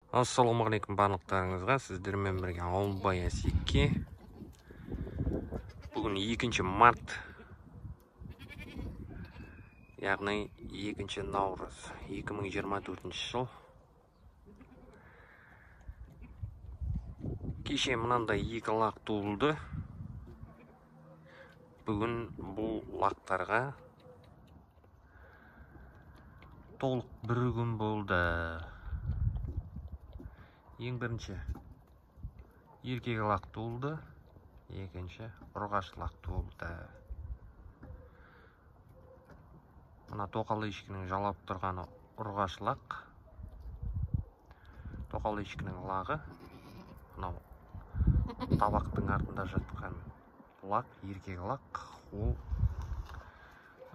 Ассалаумағалейкум барлықтарыңызға, сіздермен бірге Ауылбай Асекке. Бүгін 2 март, яғни 2 наурыз 2024 жыл. Кеше мынандай 2 лақ туылды. Бүгін бұл лақтарға толық 1 күн болды. Ең бірінші еркек лақ туылды, екінші ұрғаш лақ туылды. Мына тоқал ешкінің жалап тұрғаны ұрғаш лақ. Тоқал ешкінің лағы. Мынау табақтың артында жатқан лақ, еркек лақ. Ол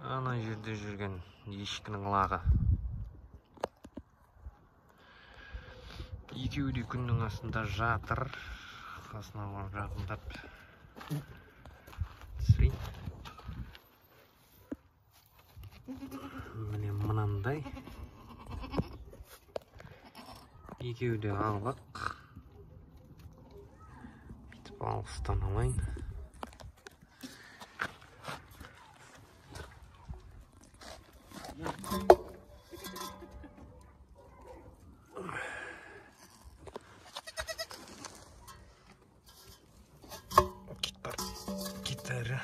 ана жерде жүрген ешкінің лағы. Екеуі де күннің астында жатыр. Қасына жақындап түсірейін. Міне мынандай. Екеуі де ағлақ. Бүйтіп алыстан алайын. Гитара.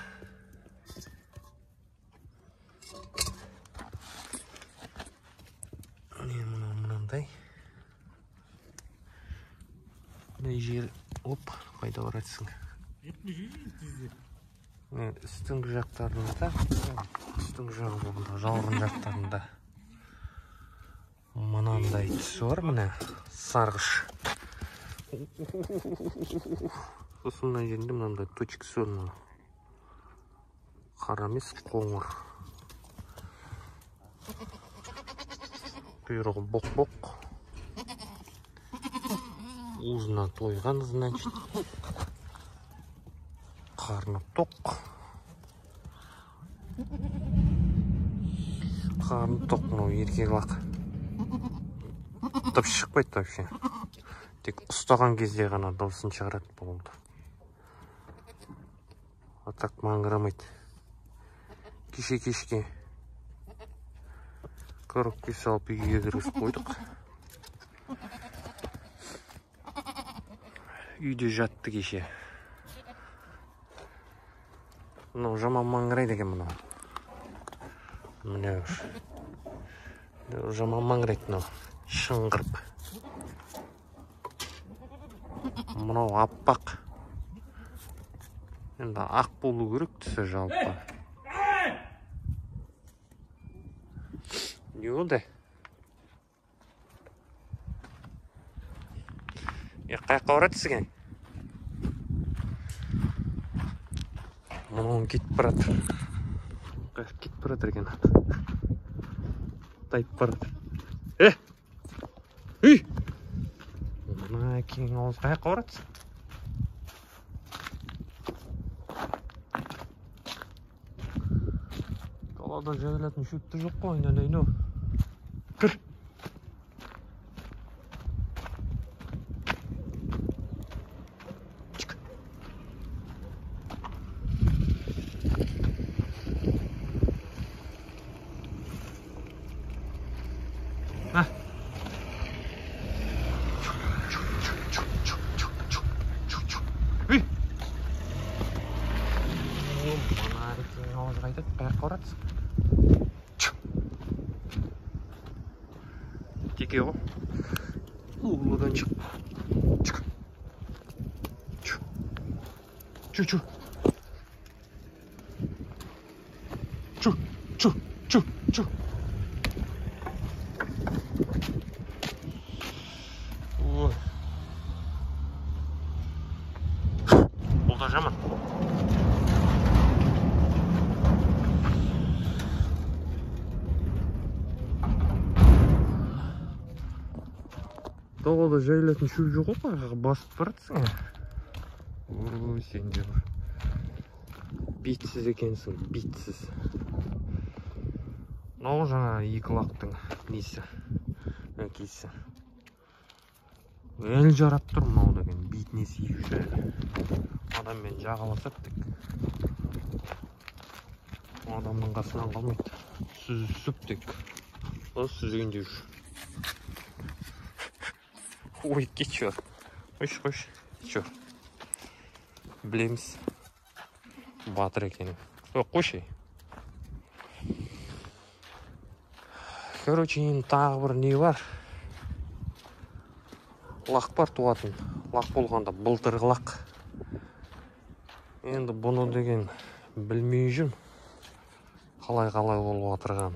Мынандай. Мына жер, оп, қайда баратсың? Үстіңгі жақтарында, үстіңгі жағында, жалғын жақтарында мынандай түсі бар, міне сарғыш. Сосын мына жерінде мынандай точкасы бар. Қара емес, қоңыр. Құйрығы боқ-боқ. Уызына тойған, значит. Қарны тоқ. Қарны тоқ, мынау еркек лақ. Дыбыс шықпайды вообще. Тек ұстаған кезде ғана дауысын шығарады болды. А так маңғырамайды. Кеше-кешке коробке салып үйге кіргізіп қойдық. Үйде жатты кеше. Мынау жаман маңғырайды екен мынау. Мынау жаман маңғырайды мынау. Шыңғырып. Мынау аппақ. Енді ақ болу керек түсі жалпы. Не болды? Қайыққа баратсың? Мұның кетіп баратыр. Кетіп баратыр екен. Тайып баратыр. Үй! Мұна кейін ауыз қайыққа баратсың? Далада жайылатын шөпті жоқ қой, айналайын. Кір! Үй! Мына кейін ауыз қайтып, қайыққа баратсың? Теке ғой. Одан шық. Чу. Бұл да жаман. Далада жайылатын шөп жоқ қой, басып баратсың. Сен де бір бетсіз екенсің, бетсіз. Мынау жаңа 2 лақтың несі, әкесі. Ел жарап тұр мынау деген бетіне сүйіп жайлы. Адаммен жағаласақ тек. Адамның қасынан қалмайды. Сүзіп тек. Сүзген деуш. Ой, кетші. Қойш. Кетші. Білеміз. Батыр екені. Қойшай. Короче, енді тағы бір не бар. Лақ бар туатын. Лақ болғанда былтырғы лақ. Енді бұны деген білмей жүрм. Қалай болып отырған.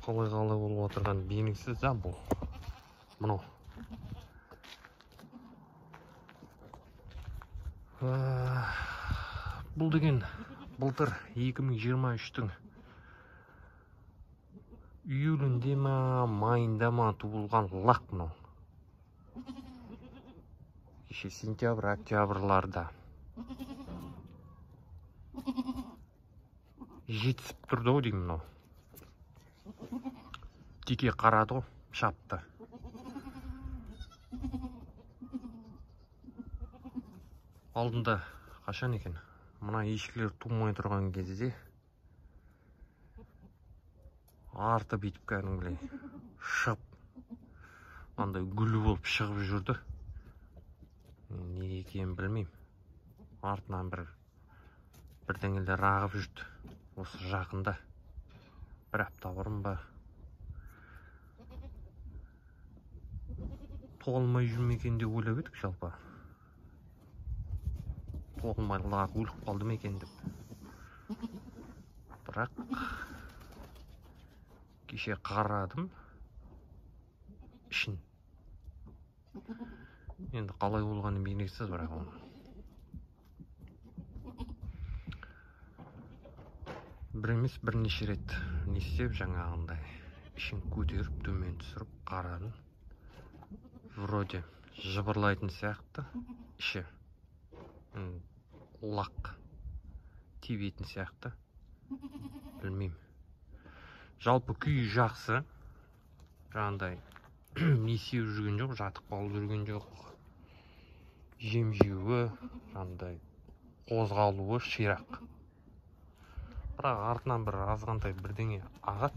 Қалай болып отырған белгісіз да бұл. Мынау. Бұл деген былтыр 2023-тің июлінде ма, майында ма туылған лақ мынау. Кеше сентябрь, октябрларда. Жетісіп тұрды ғой деймін мынау. Теке қарады ғой, шапты. Алдында қашан екен? Мына ешкілер тумай тұрған кезде арты бетіп кәдімгідей шығып, андай гүл болып шығып жүрді. Не екенін білмеймін. Артынан бірдеңелер ағып жүрді. Осы жақында. Бір апта бұрын ба. Тоғылмай жүрмекен деп ойлап едік жалпы. Тоғылмай лақ өліп қалды ма екен деп. Бірақ кеше қарадым ішін. Енді қалай болғаны белгісіз бірақ оны. Бір емес бірнеше рет не істеп жаңағындай ішін көтеріп төмен түсіріп қарадым. Вроде жыбырлайтын сияқты іші. Лақ тебетін сияқты. Білмеймін. Жалпы күйі жақсы. Жаңағындай не сеуіп жүрген жоқ, жатып қалып жүрген жоқ. Жем жеуі, жаңағындай қозғалуы ширақ. Бірақ артынан бір азғантай бірдеңе ағат.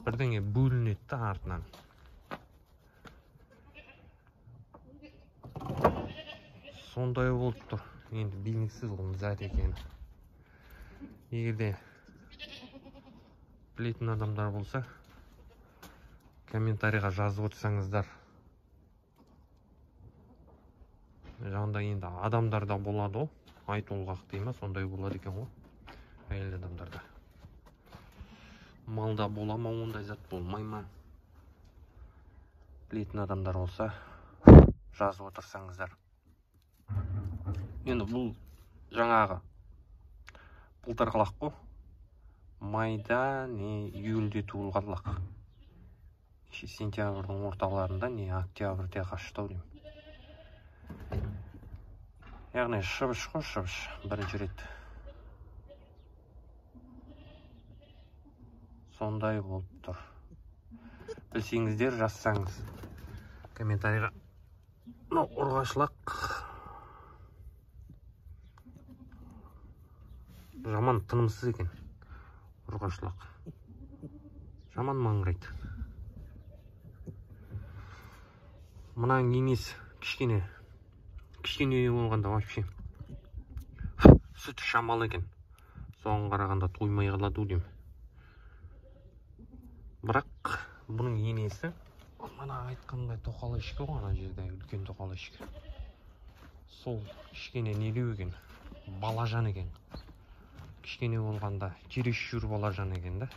Бірдеңе бөлінетті артынан. Сондай болып тұр. Енді белгісіз оның зат екені. Егерде білетін адамдар болса, комментарийға жазып отырсаңыздар. Жаңында енді адамдарда болады ғой. Айтолғақ дейма, сондай болады екен ғой. Әйел адамдарда. Малда бола ма, ондай зат болмай ма? Білетін адамдар болса, жазып отырсаңыздар. Енді бұл жаңағы былтырғы лақ қой. Майда не июльде туылған лақ. Сентябрьдің орталарында не октябрьде қашты деймін. Яғни шыбыш қой, шыбыш бірінші рет. Сондай болып тұр. Білсеңіздер, жазсаңыз комментарийға. Ұрғашлақ жаман тынымсыз екен. Ұрғашлақ жаман маңырайды. Мұнаң енес кішкене болғанда вообще сүті шамалы екен. Соған қарағанда тоймай қалады деймін. Бірақ бұның енесі мана айтқандай тоқал ешкі ғой, ана жерде үлкен тоқал ешкі. Сол кішкене нелеу екен, балажан екен. Кішкене болғанда чересчур балажан екен да.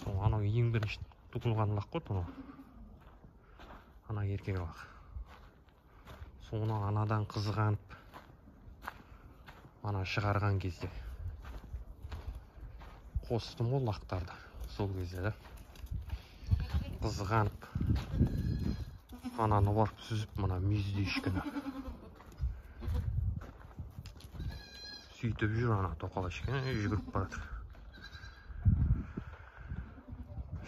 Сол анау ең бірінші туылған лақ қой тұны. Ана еркек лақ. Соны анадан қызғанып, ана шығарған кезде қостым ғой лақтарды. Сол кезде да қызғанып, ананы барып сүзіп, мына мүйізді ешкіні сөйтіп жүр. Ана тоқал ешкіні жүгіріп барады.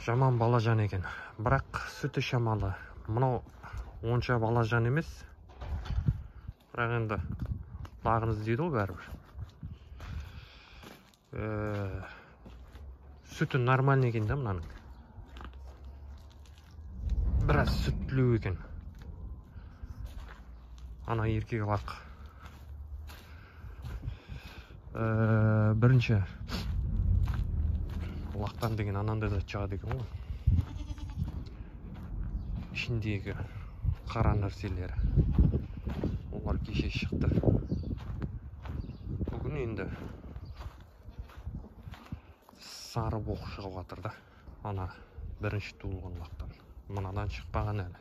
Жаман балажан екен. Бірақ сүті шамалы. Мынау онша балажан емес. Бірақ енді лағын іздейді ғой бәрібір. Сүті нормальный екен да мынаның. Біраз сүттілеу екен. Ана еркек лақ. Бірінші лақтан деген анандай да шығады екен ғой. Ішіндегі қара нәрселері. Олар кеше шықты. Бүгін енді сары боқ шығып жатыр да. Ана бірінші туылған лақтан. Мынадан шықпаған әлі.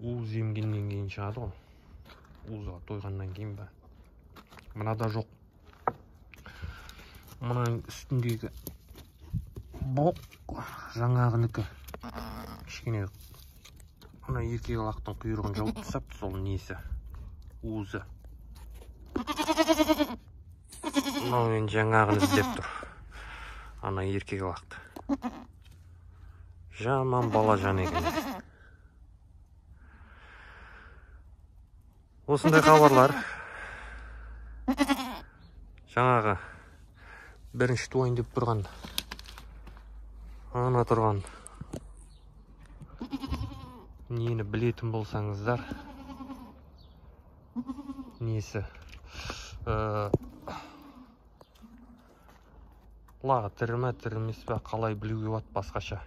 Уыз емгеннен кейін шығады ғой. Уызға тойғаннан кейін ба. Мынада жоқ. Мынаның үстіндегі боқ жаңағынікі. Кішкене ана еркек лақтың құйрығын жауып тастапты, сол несі уызы. Мынау мен жаңағын іздеп тұр. Ана еркек лақты. Жаман балажан екен. Осындай хабарлар. Жаңағы бірінші туайын деп тұрған ана тұрған нені білетін болсаңыздар, несі лағы тірі емес пе, қалай білуге болады басқаша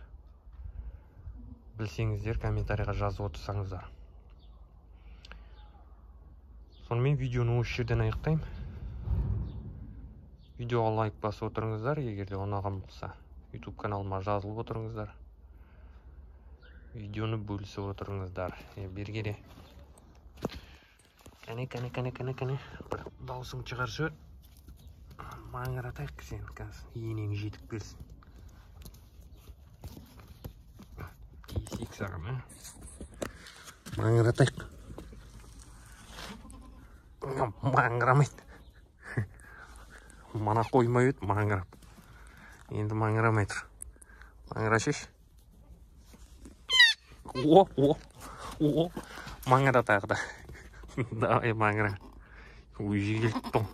білсеңіздер комментарийға жазып отырсаңыздар. Сонымен видеоны осы жерден аяқтаймын. Видеоға лайк басып отырыңыздар, егерде ұнаған болса. YouTube каналыма жазылып отырыңыздар. Видеоны бөлісіп отырыңыздар. Бергере. Кәне. Бір даусың шығаршы. Маңыратайық сен қазір. Енең жетіп берсін. Кейсек саған, Маңыратайық. Маңырамайды. Мана қоймай өт, маңырап. Енді маңырамай тұр. Маңырашеш. Маңыра тағы да. Давай маңыра. Өй, желіп тұм.